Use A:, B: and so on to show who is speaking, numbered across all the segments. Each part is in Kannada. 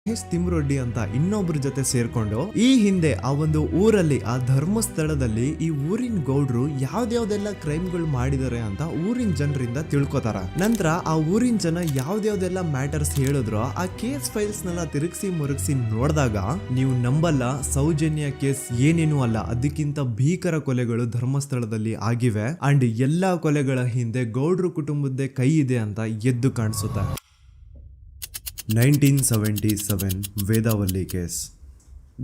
A: ತಿಮ್ರೊಡ್ಡಿ ಅಂತ ಇನ್ನೊಬ್ರ ಜೊತೆ ಸೇರ್ಕೊಂಡು ಈ ಹಿಂದೆ ಆ ಒಂದು ಊರಲ್ಲಿ ಆ ಧರ್ಮಸ್ಥಳದಲ್ಲಿ ಈ ಊರಿನ ಗೌಡ್ರು ಯಾವ್ದಾವ್ದೆಲ್ಲ ಕ್ರೈಮ್ಗಳು ಮಾಡಿದಾರೆ ಅಂತ ಊರಿನ ಜನರಿಂದ ತಿಳ್ಕೊತಾರ. ನಂತರ ಆ ಊರಿನ ಜನ ಯಾವ್ದಾವ್ದೆಲ್ಲ ಮ್ಯಾಟರ್ಸ್ ಹೇಳಿದ್ರು ಆ ಕೇಸ್ ಫೈಲ್ಸ್ ನೆಲ್ಲ ತಿರುಗಿಸಿ ಮುರುಗಿಸಿ ನೋಡಿದಾಗ ನೀವು ನಂಬಲ್ಲ, ಸೌಜನ್ಯ ಕೇಸ್ ಏನೇನು ಅಲ್ಲ, ಅದಕ್ಕಿಂತ ಭೀಕರ ಕೊಲೆಗಳು ಧರ್ಮಸ್ಥಳದಲ್ಲಿ ಆಗಿವೆ. ಅಂಡ್ ಎಲ್ಲಾ ಕೊಲೆಗಳ ಹಿಂದೆ ಗೌಡ್ರು ಕುಟುಂಬದ್ದೇ ಕೈ ಇದೆ ಅಂತ ಎದ್ದು ಕಾಣಿಸುತ್ತೆ. 1977 ವೇದಾವಲ್ಲಿ ಕೇಸ್.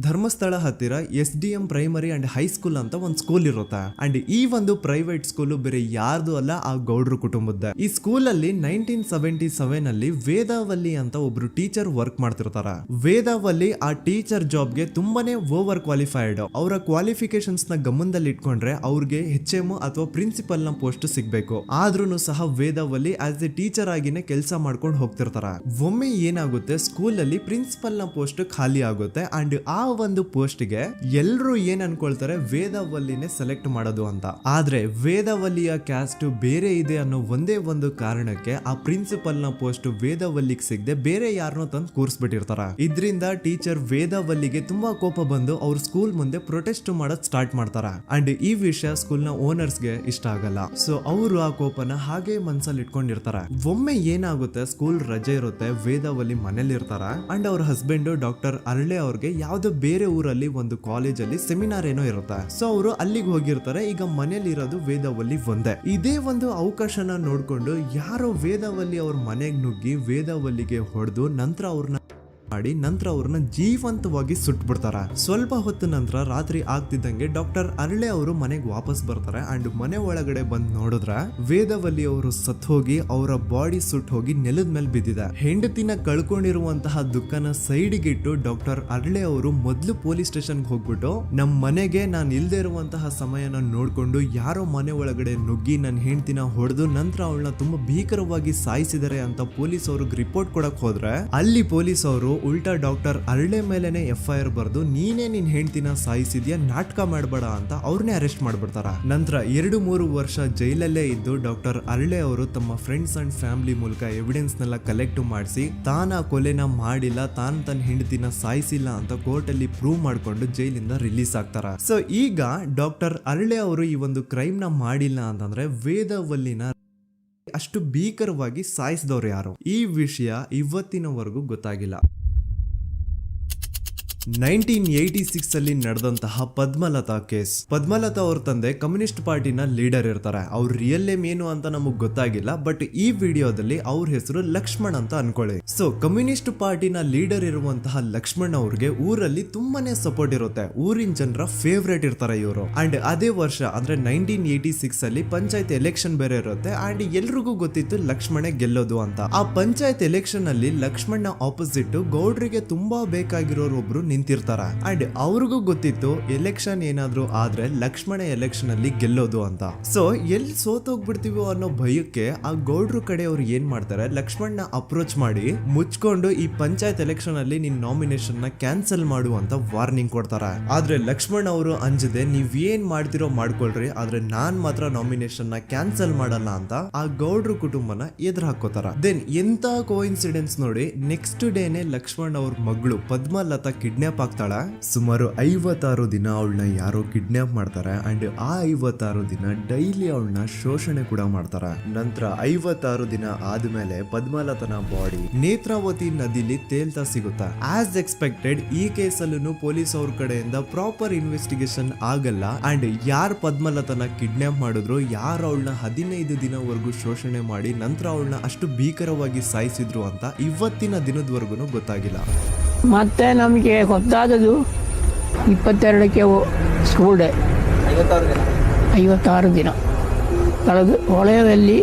A: ಧರ್ಮಸ್ಥಳ ಹತ್ತಿರ SDM ಪ್ರೈಮರಿ ಅಂಡ್ ಹೈಸ್ಕೂಲ್ ಅಂತ ಒಂದು ಸ್ಕೂಲ್ ಇರುತ್ತೆ. ಅಂಡ್ ಈ ಒಂದು ಪ್ರೈವೇಟ್ ಸ್ಕೂಲ್ ಬೇರೆ ಯಾರ್ದು ಅಲ್ಲ, ಆ ಗೌಡ್ರು ಕುಟುಂಬದ್ದೇ. ಈ ಸ್ಕೂಲ್ ಅಲ್ಲಿ 1977 ಅಲ್ಲಿ ವೇದಾವಲ್ಲಿ ಅಂತ ಒಬ್ರು ಟೀಚರ್ ವರ್ಕ್ ಮಾಡ್ತಿರ್ತಾರ. ವೇದಾವಲ್ಲಿ ಆ ಟೀಚರ್ ಜಾಬ್ಗೆ ತುಂಬಾನೇ ಓವರ್ ಕ್ವಾಲಿಫೈಡ್. ಅವರ ಕ್ವಾಲಿಫಿಕೇಶನ್ಸ್ ನ ಗಮನದಲ್ಲಿ ಇಟ್ಕೊಂಡ್ರೆ ಅವ್ರಿಗೆ HM ಅಥವಾ ಪ್ರಿನ್ಸಿಪಲ್ ನ ಪೋಸ್ಟ್ ಸಿಗ್ಬೇಕು. ಆದ್ರೂ ಸಹ ವೇದಾವಲ್ಲಿ ಆಸ್ ಎ ಟೀಚರ್ ಆಗಿನೇ ಕೆಲಸ ಮಾಡ್ಕೊಂಡು ಹೋಗ್ತಿರ್ತಾರ. ಒಮ್ಮೆ ಏನಾಗುತ್ತೆ, ಸ್ಕೂಲ್ ಅಲ್ಲಿ ಪ್ರಿನ್ಸಿಪಲ್ ನ ಪೋಸ್ಟ್ ಖಾಲಿ ಆಗುತ್ತೆ. ಅಂಡ್ ಆ ಒಂದು ಪೋಸ್ಟ್ ಗೆ ಎಲ್ರು ಏನ್ ಅನ್ಕೊಳ್ತಾರೆ, ವೇದಾವಲ್ಲಿನೇ ಸೆಲೆಕ್ಟ್ ಮಾಡೋದು ಅಂತ. ಆದ್ರೆ ವೇದಾವಲ್ಲಿಯ ಕ್ಯಾಸ್ಟ್ ಬೇರೆ ಇದೆ ಅನ್ನೋ ಒಂದೇ ಒಂದು ಕಾರಣಕ್ಕೆ ಆ ಪ್ರಿನ್ಸಿಪಲ್ ನ ಪೋಸ್ಟ್ ವೇದಾವಲ್ಲಿಗೆ ಸಿಗದೆ ಬೇರೆ ಯಾರನ್ನೋ ತಂದು ಕೂರಿಸ್ಬಿಟ್ಟಿರ್ತಾರ. ಇದರಿಂದ ಟೀಚರ್ ವೇದಾವಲ್ಲಿಗೆ ತುಂಬಾ ಕೋಪ ಬಂದು ಅವ್ರ ಸ್ಕೂಲ್ ಮುಂದೆ ಪ್ರೊಟೆಸ್ಟ್ ಮಾಡೋದ್ ಸ್ಟಾರ್ಟ್ ಮಾಡ್ತಾರ. ಅಂಡ್ ಈ ವಿಷಯ ಸ್ಕೂಲ್ ನ ಓನರ್ಸ್ ಗೆ ಇಷ್ಟ ಆಗಲ್ಲ. ಸೊ ಅವರು ಆ ಕೋಪನ ಹಾಗೆ ಮನ್ಸಲ್ಲಿ ಇಟ್ಕೊಂಡಿರ್ತಾರ. ಒಮ್ಮೆ ಏನಾಗುತ್ತೆ, ಸ್ಕೂಲ್ ರಜೆ ಇರುತ್ತೆ, ವೇದಾವಲ್ಲಿ ಮನೇಲಿ ಇರ್ತಾರ. ಅಂಡ್ ಅವ್ರ ಹಸ್ಬೆಂಡ್ ಡಾಕ್ಟರ್ ಅರಳೆ ಅವ್ರಿಗೆ ಯಾವ್ದೋ ಬೇರೆ ಊರಲ್ಲಿ ಒಂದು ಕಾಲೇಜ್ ಅಲ್ಲಿ ಸೆಮಿನಾರ್ ಏನೋ ಇರುತ್ತೆ. ಸೊ ಅವರು ಅಲ್ಲಿಗೆ ಹೋಗಿರ್ತಾರೆ. ಈಗ ಮನೇಲಿ ಇರೋದು ವೇದಾವಲ್ಲಿ ಒಂದೇ. ಇದೇ ಒಂದು ಅವಕಾಶನ ನೋಡ್ಕೊಂಡು ಯಾರೋ ವೇದಾವಲ್ಲಿ ಅವ್ರ ಮನೆಗೆ ನುಗ್ಗಿ ವೇದಾವಲ್ಲಿಗೆ ಹೊಡೆದು ನಂತರ ಅವ್ರನ್ನ ಜೀವಂತವಾಗಿ ಸುಟ್ಬಿಡ್ತಾರ. ಸ್ವಲ್ಪ ಹೊತ್ತು ನಂತರ ರಾತ್ರಿ ಆಗ್ತಿದ್ದಂಗೆ ಡಾಕ್ಟರ್ ಅರಳೆ ಅವರು ಮನೆಗೆ ವಾಪಸ್ ಬರ್ತಾರೆ. ಅಂಡ್ ಮನೆ ಒಳಗಡೆ ಬಂದ್ ನೋಡಿದ್ರೆ ವೇದಾವಲ್ಲಿ ಅವರು ಸತ್ ಹೋಗಿ ಅವರ ಬಾಡಿ ಸುಟ್ ಹೋಗಿ ನೆಲದ ಮೇಲೆ ಬಿದ್ದಿದೆ. ಹೆಂಡತಿನ ಕಳ್ಕೊಂಡಿರುವಂತಹ ದುಃಖನ ಸೈಡ್ಗೆ ಇಟ್ಟು ಡಾಕ್ಟರ್ ಅರಳೆ ಅವರು ಮೊದ್ಲು ಪೊಲೀಸ್ ಸ್ಟೇಷನ್ಗೆ ಹೋಗ್ಬಿಟ್ಟು ನಮ್ ಮನೆಗೆ ನಾನು ಇಲ್ದೇ ಇರುವಂತಹ ಸಮಯನ ನೋಡ್ಕೊಂಡು ಯಾರೋ ಮನೆ ಒಳಗಡೆ ನುಗ್ಗಿ ನನ್ನ ಹೆಂಡತಿನ ಹೊಡೆದು ನಂತರ ಅವಳನ್ನ ತುಂಬಾ ಭೀಕರವಾಗಿ ಸಾಯಿಸಿದ್ದಾರೆ ಅಂತ ಪೊಲೀಸ್ ಅವ್ರಿಗೆ ರಿಪೋರ್ಟ್ ಕೊಡಕ್ ಹೋದ್ರೆ ಅಲ್ಲಿ ಪೊಲೀಸ್ ಅವರು ಉಲ್ಟಾ ಡಾಕ್ಟರ್ ಅರಳೆ ಮೇಲೆನೆ FIR ಬರ್ದು ನೀನೇ ನಿನ್ ಹೆಂಡತಿನ ಸಾಯಿಸಿದ್ಯಾ, ನಾಟಕ ಮಾಡಬೇಡ ಅಂತ ಅವ್ರನ್ನೇ ಅರೆಸ್ಟ್ ಮಾಡ್ಬಿಡ್ತಾರ. ನಂತರ 2-3 ವರ್ಷ ಜೈಲಲ್ಲೇ ಇದ್ದು ಡಾಕ್ಟರ್ ಅರಳೆ ಅವರು ತಮ್ಮ ಫ್ರೆಂಡ್ಸ್ ಅಂಡ್ ಫ್ಯಾಮಿಲಿ ಮೂಲಕ ಎವಿಡೆನ್ಸ್ ನೆಲ್ಲ ಕಲೆಕ್ಟ್ ಮಾಡಿಸಿ ತಾನ ಕೊಲೆನ ಮಾಡಿಲ್ಲ, ತನ್ನ ಹೆಂಡತಿನ ಸಾಯಿಸಿಲ್ಲ ಅಂತ ಕೋರ್ಟ್ ಅಲ್ಲಿ ಪ್ರೂವ್ ಮಾಡ್ಕೊಂಡು ಜೈಲಿಂದ ರಿಲೀಸ್ ಆಗ್ತಾರ. ಸೊ ಈಗ ಡಾಕ್ಟರ್ ಅರಳೆ ಅವರು ಈ ಒಂದು ಕ್ರೈಮ್ ನ ಮಾಡಿಲ್ಲ ಅಂತಂದ್ರೆ ವೇದಾವಲ್ಲಿನ ಅಷ್ಟು ಭೀಕರವಾಗಿ ಸಾಯಿಸಿದವ್ರು ಯಾರು, ಈ ವಿಷಯ ಇವತ್ತಿನವರೆಗೂ ಗೊತ್ತಾಗಿಲ್ಲ. 1986 ಅಲ್ಲಿ ನಡೆದಂತಹ ಪದ್ಮಲತಾ ಕೇಸ್. ಪದ್ಮಲತಾ ಅವ್ರ ತಂದೆ ಕಮ್ಯುನಿಸ್ಟ್ ಪಾರ್ಟಿನ ಲೀಡರ್ ಇರ್ತಾರೆ. ಅವ್ರ ರಿಯಲ್ ನೇಮ್ ಏನು ಅಂತ ನಮಗ್ ಗೊತ್ತಾಗಿಲ್ಲ, ಬಟ್ ಈ ವಿಡಿಯೋದಲ್ಲಿ ಅವ್ರ ಹೆಸರು ಲಕ್ಷ್ಮಣ್ ಅಂತ ಅನ್ಕೊಳ್ಳಿ. ಸೊ ಕಮ್ಯುನಿಸ್ಟ್ ಪಾರ್ಟಿನ ಲೀಡರ್ ಇರುವಂತಹ ಲಕ್ಷ್ಮಣ್ ಅವ್ರಿಗೆ ಊರಲ್ಲಿ ತುಂಬಾನೇ ಸಪೋರ್ಟ್ ಇರುತ್ತೆ. ಊರಿನ ಜನರ ಫೇವ್ರೇಟ್ ಇರ್ತಾರೆ ಇವರು. ಅಂಡ್ ಅದೇ ವರ್ಷ ಅಂದ್ರೆ 1986 ಅಲ್ಲಿ ಪಂಚಾಯತ್ ಎಲೆಕ್ಷನ್ ಬೇರೆ ಇರುತ್ತೆ. ಅಂಡ್ ಎಲ್ರಿಗೂ ಗೊತ್ತಿತ್ತು ಲಕ್ಷ್ಮಣೆ ಗೆಲ್ಲೋದು ಅಂತ. ಆ ಪಂಚಾಯತ್ ಎಲೆಕ್ಷನ್ ಅಲ್ಲಿ ಲಕ್ಷ್ಮಣ್ ಆಪೋಸಿಟ್ ಗೌಡ್ರಿಗೆ ತುಂಬಾ ಬೇಕಾಗಿರೋರು ಒಬ್ರು ನಿಂತಿರ್ತಾರ. ಅಂಡ್ ಅವ್ರಿಗೂ ಗೊತ್ತಿತ್ತು ಎಲೆಕ್ಷನ್ ಏನಾದ್ರು ಆದ್ರೆ ಲಕ್ಷ್ಮಣ ಎಲೆಕ್ಷನ್ ಅಲ್ಲಿ ಗೆಲ್ಲೋದು ಅಂತ. ಸೊ ಎಲ್ಲಿ ಸೋತೋಗ್ಬಿಡ್ತೀವೋ ಅನ್ನೋ ಭಯಕ್ಕೆ ಆ ಗೌಡ್ರು ಕಡೆ ಅವ್ರು ಏನ್ ಮಾಡ್ತಾರೆ, ಲಕ್ಷ್ಮಣ್ನ ಅಪ್ರೋಚ್ ಮಾಡಿ ಮುಚ್ಕೊಂಡು ಈ ಪಂಚಾಯತ್ ಎಲೆಕ್ಷನ್ ಅಲ್ಲಿ ನಿನ್ ನಾಮಿನೇಷನ್ ನ ಕ್ಯಾನ್ಸಲ್ ಮಾಡು ಅಂತ ವಾರ್ನಿಂಗ್ ಕೊಡ್ತಾರ. ಆದ್ರೆ ಲಕ್ಷ್ಮಣ್ ಅವರು ಅಂಜದೆ ನೀವ್ ಏನ್ ಮಾಡ್ತಿರೋ ಮಾಡ್ಕೊಳ್ರಿ, ಆದ್ರೆ ನಾನ್ ಮಾತ್ರ ನಾಮಿನೇಷನ್ ನ ಕ್ಯಾನ್ಸಲ್ ಮಾಡಲ್ಲ ಅಂತ ಆ ಗೌಡ್ರು ಕುಟುಂಬನ ಎದುರು ಹಾಕೋತಾರ. ದೆನ್ ಎಂತ ಕೋಇನ್ಸಿಡೆನ್ಸ್ ನೋಡಿ, ನೆಕ್ಸ್ಟ್ ಡೇನೆ ಲಕ್ಷ್ಮಣ್ ಅವ್ರ ಮಗಳು ಪದ್ಮಲತಾ ಕಿಡ್ನಾಪ್ ಆಗ್ತಾಳ. ಸುಮಾರು 56 ದಿನ ಅವಳನ್ನ ಯಾರೋ ಕಿಡ್ನಾಪ್ ಮಾಡ್ತಾರೆ. ಅಂಡ್ ಆ 56 ದಿನ ಡೈಲಿ ಅವಳನ್ನ ಶೋಷಣೆ ಕೂಡ ಮಾಡ್ತಾರ. ನಂತರ 56 ದಿನ ಆದ್ಮೇಲೆ ಪದ್ಮಲತನ ಬಾಡಿ ನೇತ್ರಾವತಿ ನದಿಲಿ ತೇಲ್ತಾ ಸಿಗುತ್ತಾ. ಆಸ್ ಎಕ್ಸ್ಪೆಕ್ಟೆಡ್ ಈ ಕೇಸಲ್ಲೂ ಪೊಲೀಸ್ ಅವ್ರ ಕಡೆಯಿಂದ ಪ್ರಾಪರ್ ಇನ್ವೆಸ್ಟಿಗೇಷನ್ ಆಗಲ್ಲ. ಅಂಡ್ ಯಾರ್ ಪದ್ಮಲತನ ಕಿಡ್ನಾಪ್ ಮಾಡಿದ್ರು, ಯಾರು ಅವಳನ್ನ 15 ದಿನವರೆಗೂ ಶೋಷಣೆ ಮಾಡಿ ನಂತರ ಅವಳನ್ನ ಅಷ್ಟು ಭೀಕರವಾಗಿ ಸಾಯಿಸಿದ್ರು ಅಂತ ಇವತ್ತಿನ ದಿನದವರೆಗೂ ಗೊತ್ತಾಗಿಲ್ಲ.
B: ಮತ್ತೆ ನಮಗೆ ಗೊತ್ತಾದದು 22ಕ್ಕೆ ಸ್ಕೂಲ್ ಡೇ 56 ದಿನ ಕಳೆದು ಹೊಳೆಯಲ್ಲಿ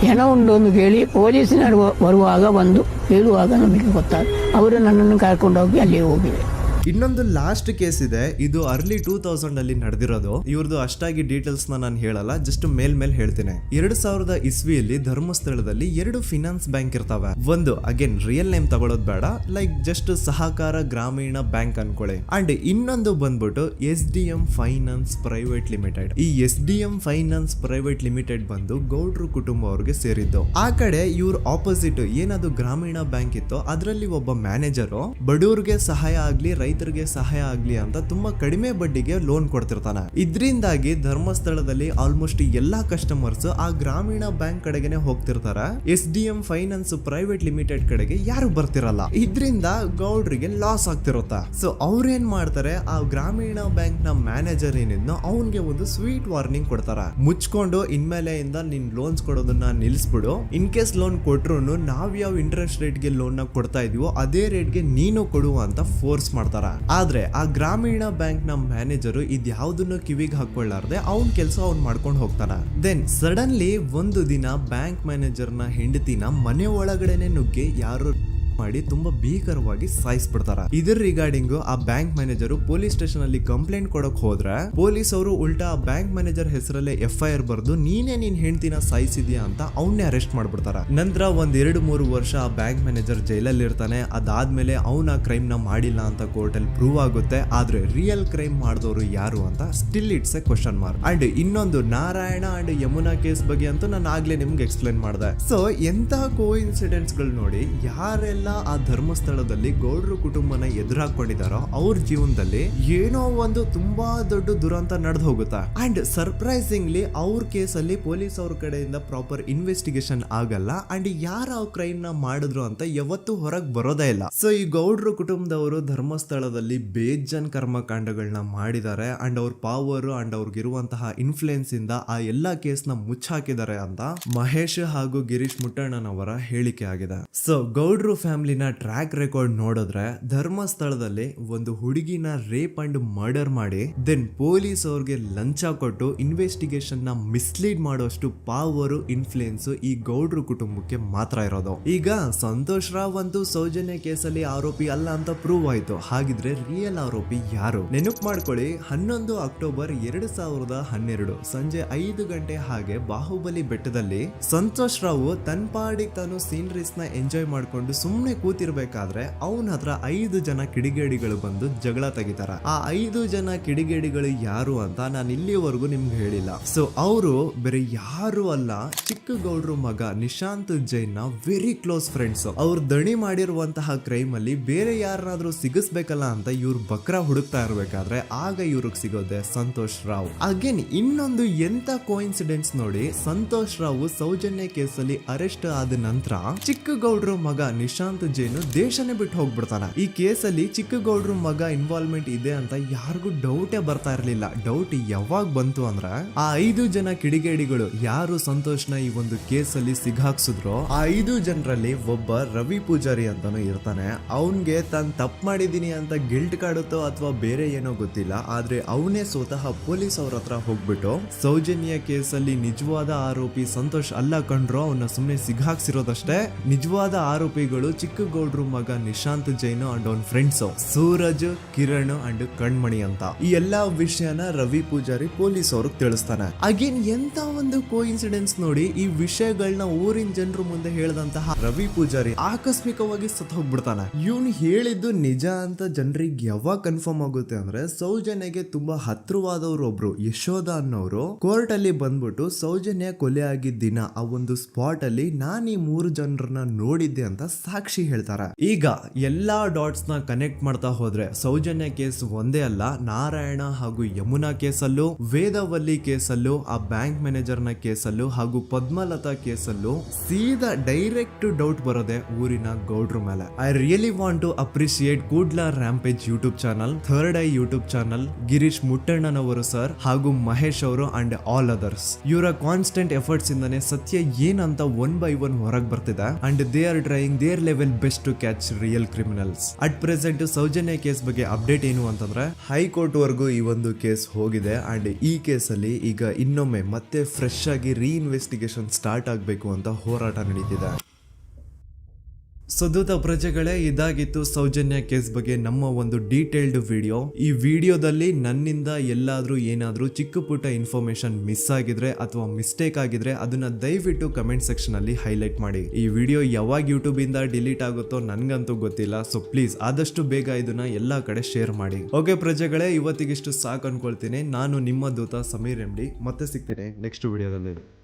B: ಹೆಣ ಉಂಡು ಎಂದು ಕೇಳಿ ಪೊಲೀಸಿನವರು ಬರುವಾಗ ಬಂದು ಹೇಳುವಾಗ ನಮಗೆ ಗೊತ್ತಾದ. ಅವರು ನನ್ನನ್ನು ಕರ್ಕೊಂಡೋಗಿ ಅಲ್ಲಿ ಹೋಗಿದೆ.
A: ಇನ್ನೊಂದು ಲಾಸ್ಟ್ ಕೇಸ್ ಇದೆ, ಇದು ಅರ್ಲಿ 2000 ಅಲ್ಲಿ ನಡೆದಿರೋದು. ಇವ್ರದ್ದು ಅಷ್ಟಾಗಿ ಡೀಟೇಲ್ಸ್ ನಾನು ಹೇಳಲ್ಲ, ಜಸ್ಟ್ ಮೇಲ್ ಹೇಳ್ತೀನಿ. 2000 ಇಸ್ವಿಯಲ್ಲಿ ಧರ್ಮಸ್ಥಳದಲ್ಲಿ 2 ಫಿನಾನ್ಸ್ ಬ್ಯಾಂಕ್ ಇರ್ತಾವೆ. ಒಂದು ಅಗೇನ್ ರಿಯಲ್ ನೇಮ್ ತಗೊಳ್ಳೋದು ಬೇಡ, ಲೈಕ್ ಜಸ್ಟ್ ಸಹಕಾರ ಗ್ರಾಮೀಣ ಬ್ಯಾಂಕ್ ಅನ್ಕೊಳ್ಳಿ. ಅಂಡ್ ಇನ್ನೊಂದು ಬಂದ್ಬಿಟ್ಟು SDM ಫೈನಾನ್ಸ್ ಪ್ರೈವೇಟ್ ಲಿಮಿಟೆಡ್. ಈ SDM ಫೈನಾನ್ಸ್ ಪ್ರೈವೇಟ್ ಲಿಮಿಟೆಡ್ ಬಂದು ಗೌಡ್ರು ಕುಟುಂಬ ಅವ್ರಿಗೆ ಸೇರಿದ್ದು. ಆ ಕಡೆ ಇವ್ರ ಆಪೋಸಿಟ್ ಏನದು ಗ್ರಾಮೀಣ ಬ್ಯಾಂಕ್ ಇತ್ತು, ಅದರಲ್ಲಿ ಒಬ್ಬ ಮ್ಯಾನೇಜರು ಬಡವ್ರಿಗೆ ಸಹಾಯ ಆಗ್ಲಿ ರೈತರಿಗೆ ಸಹಾಯ ಆಗ್ಲಿ ಅಂತ ತುಂಬಾ ಕಡಿಮೆ ಬಡ್ಡಿಗೆ ಲೋನ್ ಕೊಡ್ತಿರ್ತಾನೆ. ಇದ್ರಿಂದಾಗಿ ಧರ್ಮಸ್ಥಳದಲ್ಲಿ ಆಲ್ಮೋಸ್ಟ್ ಎಲ್ಲಾ ಕಸ್ಟಮರ್ಸ್ ಆ ಗ್ರಾಮೀಣ ಬ್ಯಾಂಕ್ ಕಡೆಗೆನೆ ಹೋಗ್ತಿರ್ತಾರೆ. SDM ಫೈನಾನ್ಸ್ ಪ್ರೈವೇಟ್ ಲಿಮಿಟೆಡ್ ಕಡೆಗೆ ಯಾರು ಬರ್ತಿರಲ್ಲ. ಇದ್ರಿಂದ ಗೌಡ್ರಿಗೆ ಲಾಸ್ ಆಗ್ತಿರುತ್ತ. ಸೊ ಅವ್ರೇನ್ ಮಾಡ್ತಾರೆ, ಆ ಗ್ರಾಮೀಣ ಬ್ಯಾಂಕ್ ನ ಮ್ಯಾನೇಜರ್ ಏನಿದ್ನೋ ಅವನ್ಗೆ ಒಂದು ಸ್ವೀಟ್ ವಾರ್ನಿಂಗ್ ಕೊಡ್ತಾರ. ಮುಚ್ಕೊಂಡು ಇನ್ಮೇಲೆಯಿಂದ ನಿನ್ ಲೋನ್ಸ್ ಕೊಡೋದನ್ನ ನಿಲ್ಸ್ಬಿಡು. ಇನ್ ಕೇಸ್ ಲೋನ್ ಕೊಟ್ರು ನಾವ್ ಯಾವ ಇಂಟ್ರೆಸ್ಟ್ ರೇಟ್ ಗೆ ಲೋನ್ ನ ಕೊಡ್ತಾ ಇದೀವೋ ಅದೇ ರೇಟ್ ಗೆ ನೀನು ಕೊಡುವ ಅಂತ ಫೋರ್ಸ್ ಮಾಡ್ತಾರ. ಆದ್ರೆ ಆ ಗ್ರಾಮೀಣ ಬ್ಯಾಂಕ್ ನ ಮ್ಯಾನೇಜರು ಇದ್ಯಾವುದನ್ನು ಕಿವಿಗೆ ಹಾಕೊಳ್ಳಾರ್ದೆ ಅವನ್ ಕೆಲಸ ಅವ್ನ್ ಮಾಡ್ಕೊಂಡು ಹೋಗ್ತಾನ. ದೆನ್ ಸಡನ್ಲಿ ಒಂದು ದಿನ ಬ್ಯಾಂಕ್ ಮ್ಯಾನೇಜರ್ ನ ಹೆಂಡತಿನ ಮನೆ ಒಳಗಡೆನೆ ನುಗ್ಗಿ ಯಾರು ಮಾಡಿ ತುಂಬಾ ಭೀಕರವಾಗಿ ಸಾಯಿಸ್ಬಿಡ್ತಾರ. ಇದ್ರ ರಿಗಾರ್ಡಿಂಗ್ ಆ ಬ್ಯಾಂಕ್ ಮ್ಯಾನೇಜರ್ ಪೊಲೀಸ್ ಸ್ಟೇಷನ್ ಅಲ್ಲಿ ಕಂಪ್ಲೇಂಟ್ ಕೊಡಕ್ ಹೋದ್ರೆ ಪೊಲೀಸ್ ಅವರು ಉಲ್ಟಾ ಆ ಬ್ಯಾಂಕ್ ಮ್ಯಾನೇಜರ್ ಹೆಸರಲ್ಲೇ FIR ಬರ್ದು ನೀನೇ ನಿನ್ ಹೆಂಡತಿನ ಸಾಯಿಸಿದ್ಯಾ ಅಂತ ಅವನ್ನೇ ಅರೆಸ್ಟ್ ಮಾಡ್ಬಿಡ್ತಾರ. ನಂತರ 1-2-3 ವರ್ಷ ಆ ಬ್ಯಾಂಕ್ ಮ್ಯಾನೇಜರ್ ಜೈಲಲ್ಲಿ ಇರ್ತಾನೆ. ಅದಾದ್ಮೇಲೆ ಅವನ ಕ್ರೈಮ್ ನ ಮಾಡಿಲ್ಲ ಅಂತ ಕೋರ್ಟ್ ಅಲ್ಲಿ ಪ್ರೂವ್ ಆಗುತ್ತೆ. ಆದ್ರೆ ರಿಯಲ್ ಕ್ರೈಮ್ ಮಾಡಿದವರು ಯಾರು ಅಂತ still it's A question mark. And ಇನ್ನೊಂದು ನಾರಾಯಣ ಅಂಡ್ ಯಮುನಾ ಕೇಸ್ ಬಗ್ಗೆ ಅಂತೂ ನಾನು ಆಗ್ಲೇ ನಿಮ್ಗೆ ಎಕ್ಸ್ಪ್ಲೇನ್ ಮಾಡಿದೆ. ಸೊ ಎಂತ ಕೋಇನ್ಸಿಡೆಂಟ್ಸ್ ಗಳು ನೋಡಿ, ಯಾರೆಲ್ಲ ಆ ಧರ್ಮಸ್ಥಳದಲ್ಲಿ ಗೌಡ್ರು ಕುಟುಂಬನ ಎದುರಾಕೊಂಡಿದಾರೋ ಅವ್ರ ಜೀವನದಲ್ಲಿ ಏನೋ ಒಂದು ತುಂಬಾ ದೊಡ್ಡ ದುರಂತ ನಡೆದು ಹೋಗುತ್ತಾ. ಅಂಡ್ ಸರ್ಪ್ರೈಸಿಂಗ್ಲಿ ಅವ್ರ ಕೇಸಲ್ಲಿ ಪೊಲೀಸ್ ಅವ್ರ ಕಡೆಯಿಂದ ಪ್ರಾಪರ್ ಇನ್ವೆಸ್ಟಿಗೇಷನ್ ಆಗಲ್ಲ. ಅಂಡ್ ಯಾರ ಕ್ರೈಮ್ ನ ಮಾಡಿದ್ರು ಅಂತ ಯಾವತ್ತೂ ಹೊರಗ್ ಬರೋದೇ ಇಲ್ಲ. ಸೊ ಈ ಗೌಡ್ರು ಕುಟುಂಬದವರು ಧರ್ಮಸ್ಥಳದಲ್ಲಿ ಬೇಜನ್ ಕರ್ಮಕಾಂಡಗಳನ್ನ ಮಾಡಿದ್ದಾರೆ. ಅಂಡ್ ಅವ್ರ ಪವರ್ ಅಂಡ್ ಅವ್ರಿಗಿರುವಂತಹ ಇನ್ಫ್ಲೂಯೆನ್ಸ್ ಇಂದ ಆ ಎಲ್ಲಾ ಕೇಸ್ ನ ಮುಚ್ಚಾಕಿದ್ದಾರೆ ಅಂತ ಮಹೇಶ್ ಹಾಗೂ ಗಿರೀಶ್ ಮುಟ್ಟಣ್ಣನವರ ಹೇಳಿಕೆ ಆಗಿದೆ. ಸೊ ಗೌಡ್ರು ಫ್ಯಾಮಿಲಿನ ಟ್ರ್ಯಾಕ್ ರೆಕಾರ್ಡ್ ನೋಡಿದ್ರೆ ಧರ್ಮಸ್ಥಳದಲ್ಲಿ ಒಂದು ಹುಡುಗಿನ ರೇಪ್ ಅಂಡ್ ಮರ್ಡರ್ ಮಾಡಿ ದೆನ್ ಪೊಲೀಸ್ ಅವ್ರಿಗೆ ಲಂಚ ಕೊಟ್ಟು ಇನ್ವೆಸ್ಟಿಗೇಷನ್ ನ ಮಿಸ್ಲೀಡ್ ಮಾಡೋಷ್ಟು ಪವರ್ ಇನ್ಫ್ಲೂಯೆನ್ಸ್ ಈ ಗೌಡ್ರು ಕುಟುಂಬಕ್ಕೆ ಮಾತ್ರ ಇರೋದು. ಈಗ ಸಂತೋಷ್ ರಾವ್ ಅಂತೂ ಸೌಜನ್ಯ ಕೇಸಲ್ಲಿ ಆರೋಪಿ ಅಲ್ಲ ಅಂತ ಪ್ರೂವ್ ಆಯ್ತು. ಹಾಗಿದ್ರೆ ರಿಯಲ್ ಆರೋಪಿ ಯಾರು? ನೆನಪು ಮಾಡ್ಕೊಳ್ಳಿ, 11 ಅಕ್ಟೋಬರ್ 2012 ಸಂಜೆ 5 ಗಂಟೆ ಹಾಗೆ ಬಾಹುಬಲಿ ಬೆಟ್ಟದಲ್ಲಿ ಸಂತೋಷ್ ರಾವ್ ತನ್ನ ಪಾಡಿಗೆ ತಾನು ಸೀನರೀಸ್ ನ ಎಂಜಾಯ್ ಮಾಡ್ಕೊಂಡು ಸುಮ್ನೆ ಕೂತಿರ್ಬೇಕಾದ್ರೆ ಅವನ ಹತ್ರ 5 ಜನ ಕಿಡಿಗೇಡಿಗಳು ಬಂದು ಜಗಳ ತೆಗಿತಾರ. ಆ 5 ಜನ ಕಿಡಿಗೇಡಿಗಳು ಯಾರು ಅಂತ ನಾನು ಇಲ್ಲಿವರೆಗೂ ನಿಮ್ಗೆ ಹೇಳಿಲ್ಲ. ಸೊ ಅವರು ಬೇರೆ ಯಾರು ಅಲ್ಲ, ಚಿಕ್ಕ ಗೌಡ್ರು ಮಗ ನಿಶಾಂತ್ ಜೈನ್ ನ ವೆರಿ ಕ್ಲೋಸ್ ಫ್ರೆಂಡ್ಸ್. ಅವ್ರು ದಣಿ ಮಾಡಿರುವಂತಹ ಕ್ರೈಮ್ ಅಲ್ಲಿ ಬೇರೆ ಯಾರನ್ನಾದ್ರೂ ಸಿಗಿಸ್ಬೇಕಲ್ಲ ಅಂತ ಇವ್ರು ಬಕ್ರ ಹುಡುಕ್ತಾ ಇರ್ಬೇಕಾದ್ರೆ ಆಗ ಇವ್ರಿಗೆ ಸಿಗೋದೆ ಸಂತೋಷ್ ರಾವ್. ಅಗೇನ್ ಇನ್ನೊಂದು ಎಂತ ಕೋಇನ್ಸಿಡೆನ್ಸ್ ನೋಡಿ, ಸಂತೋಷ್ ರಾವ್ ಸೌಜನ್ಯ ಕೇಸಲ್ಲಿ ಅರೆಸ್ಟ್ ಆದ ನಂತರ ಚಿಕ್ಕ ಗೌಡ್ರು ಮಗ ನಿಶಾಂತ್ ಜೈನ್ ದೇಶನೇ ಬಿಟ್ಟು ಹೋಗ್ಬಿಡ್ತಾನ. ಈ ಕೇಸಲ್ಲಿ ಚಿಕ್ಕ ಗೌಡ್ರು ಮಗ ಇನ್ವಾಲ್ವ್ಮೆಂಟ್ ಇದೆ ಅಂತ ಯಾರಿಗೂ ಡೌಟೇ ಬರ್ತಾ ಇರ್ಲಿಲ್ಲ. ಡೌಟ್ ಯಾವಾಗ ಬಂತು ಅಂದ್ರೆ ಆ 5 ಜನ ಕಿಡಿಗೇಡಿಗಳು ಯಾರು ಸಂತೋಷ್ನ ಈ ಒಂದು ಕೇಸಲ್ಲಿ ಸಿಗಾಕ್ಸಿದ್ರು ಆ 5 ಜನರಲ್ಲಿ ಒಬ್ಬ ರವಿ ಪೂಜಾರಿ ಅಂತಾನು ಇರ್ತಾನೆ. ಅವನ್ಗೆ ತಾನು ತಪ್ಪು ಮಾಡಿದೀನಿ ಅಂತ ಗಿಲ್ಟ್ ಕಾಡುತ್ತೋ ಅಥವಾ ಬೇರೆ ಏನೋ ಗೊತ್ತಿಲ್ಲ, ಆದ್ರೆ ಅವನೇ ಸ್ವತಃ ಪೊಲೀಸ್ ಅವ್ರ ಹತ್ರ ಹೋಗ್ಬಿಟ್ಟು ಸೌಜನ್ಯ ಕೇಸಲ್ಲಿ ನಿಜವಾದ ಆರೋಪಿ ಸಂತೋಷ್ ಅಲ್ಲ ಕಂಡ್ರು, ಅವನ್ನ ಸುಮ್ನೆ ಸಿಗಾಕ್ಸಿರೋದಷ್ಟೇ, ನಿಜವಾದ ಆರೋಪಿಗಳು ಚಿಕ್ಕ ಗೌಡ್ರು ಮಗ ನಿಶಾಂತ್ ಜೈನ್ ಅಂಡ್ ಅವನ್ ಫ್ರೆಂಡ್ಸ್ ಸೂರಜ್, ಕಿರಣ್ ಅಂಡ್ ಕಣ್ಮಣಿ ಅಂತ. ಈ ಎಲ್ಲಾ ವಿಷಯನ ರವಿ ಪೂಜಾರಿ ಪೊಲೀಸ್ ಅವ್ರಿಗೆ ತಿಳಿಸ್ತಾನೆ. ಅಗೇನ್ ಎಂತ ಒಂದು ಕೋಇನ್ಸಿಡೆನ್ಸ್ ನೋಡಿ, ಈ ವಿಷಯಗಳನ್ನ ಊರಿನ ಜನರು ಮುಂದೆ ಹೇಳಿದಂತಹ ರವಿ ಪೂಜಾರಿ ಆಕಸ್ಮಿಕವಾಗಿ ಸತ್ತು ಹೋಗ್ಬಿಡ್ತಾನೆ. ಇವನು ಹೇಳಿದ್ದು ನಿಜ ಅಂತ ಜನರಿಗೆ ಯಾವಾಗ ಕನ್ಫರ್ಮ್ ಆಗುತ್ತೆ ಅಂದ್ರೆ ಸೌಜನ್ಯಗೆ ತುಂಬಾ ಹತ್ರವಾದವ್ರು ಒಬ್ರು ಯಶೋಧ ಅನ್ನೋರು ಕೋರ್ಟ್ ಅಲ್ಲಿ ಬಂದ್ಬಿಟ್ಟು ಸೌಜನ್ಯ ಕೊಲೆ ಆಗಿದ್ದ ದಿನ ಆ ಒಂದು ಸ್ಪಾಟ್ ಅಲ್ಲಿ ನಾನು ಈ 3 ಜನರನ್ನ ನೋಡಿದ್ದೆ ಅಂತ ಸಾಕ್ಷಿ ಹೇಳ್ತಾರೆ. ಈಗ ಎಲ್ಲಾ ಡಾಟ್ಸ್ ನ ಕನೆಕ್ಟ್ ಮಾಡ್ತಾ ಹೋದ್ರೆ ಸೌಜನ್ಯ ಕೇಸ್ ಒಂದೇ ಅಲ್ಲ, ನಾರಾಯಣ ಹಾಗೂ ಯಮುನಾ ಕೇಸಲ್ಲೂ, ವೇದವಲ್ಲಿ ಕೇಸಲ್ಲೂ, ಆ ಬ್ಯಾಂಕ್ ಮ್ಯಾನೇಜರ್ ನ ಕೇಸಲ್ಲೂ ಹಾಗೂ ಪದ್ಮಲತಾ ಕೇಸಲ್ಲೂ ಸೀದಾ ಡೈರೆಕ್ಟ್ ಡೌಟ್ ಬರೋದೆ ಊರಿನ ಗೌಡ್ರ ಮೇಲೆ. I really want to appreciate Kudla rampage YouTube channel, third eye YouTube channel, Girish ಮುಟ್ಟಣ್ಣನವರು ಸರ್ ಹಾಗೂ ಮಹೇಶ್ ಅವರು ಅಂಡ್ ಆಲ್ ಅದರ್ಸ್. ಇವರ ಕಾನ್ಸ್ಟೆಂಟ್ ಎಫರ್ಟ್ಸ್ ಇಂದಾನೆ ಸತ್ಯ ಏನಂತ 1 by 1 ಹೊರಗೆ ಬರ್ತಿದೆ and they are trying their level best to catch real criminals. At present Soujanya case ಬಗ್ಗೆ ಅಪ್ಡೇಟ್ ಏನು ಅಂತಂದ್ರೆ ಹೈಕೋರ್ಟ್ ವರೆಗೂ ಈ ಒಂದು ಕೇಸ್ ಹೋಗಿದೆ ಅಂಡ್ ಈ ಕೇಸಲ್ಲಿ ಈಗ ಇನ್ನೊಮ್ಮೆ ಮತ್ತೆ ಫ್ರೆಶ್ ಆಗಿ ರೀಇನ್ವೆಸ್ಟಿಗೇಷನ್ ಸ್ಟಾರ್ಟ್ ಆಗಬೇಕು ಅಂತ ಹೋರಾಟ ನಡೀತಿದೆ. ಸುದೂತ ಪ್ರಜೆಗಳೇ, ಇದಾಗಿತ್ತು ಸೌಜನ್ಯ ಕೇಸ್ ಬಗ್ಗೆ ನಮ್ಮ ಒಂದು ಡೀಟೇಲ್ಡ್ ವಿಡಿಯೋ. ಈ ವಿಡಿಯೋದಲ್ಲಿ ನನ್ನಿಂದ ಎಲ್ಲಾದ್ರೂ ಏನಾದ್ರೂ ಚಿಕ್ಕ ಪುಟ್ಟ ಇನ್ಫಾರ್ಮೇಶನ್ ಮಿಸ್ ಆಗಿದ್ರೆ ಅಥವಾ ಮಿಸ್ಟೇಕ್ ಆಗಿದ್ರೆ ಅದನ್ನ ದಯವಿಟ್ಟು ಕಮೆಂಟ್ ಸೆಕ್ಷನ್ ಅಲ್ಲಿ ಹೈಲೈಟ್ ಮಾಡಿ. ಈ ವಿಡಿಯೋ ಯಾವಾಗ ಯೂಟ್ಯೂಬ್ ಇಂದ ಡಿಲೀಟ್ ಆಗುತ್ತೋ ನನ್ಗಂತೂ ಗೊತ್ತಿಲ್ಲ. ಸೊ ಪ್ಲೀಸ್ ಆದಷ್ಟು ಬೇಗ ಇದನ್ನ ಎಲ್ಲಾ ಕಡೆ ಶೇರ್ ಮಾಡಿ. ಓಕೆ ಪ್ರಜೆಗಳೇ, ಇವತ್ತಿಗಿಷ್ಟು ಸಾಕು ಅನ್ಕೊಳ್ತೀನಿ. ನಾನು ನಿಮ್ಮ ದೂತ ಸಮೀರ್ MD. ಮತ್ತೆ ಸಿಗ್ತೀನಿ ನೆಕ್ಸ್ಟ್ ವಿಡಿಯೋದಲ್ಲಿ.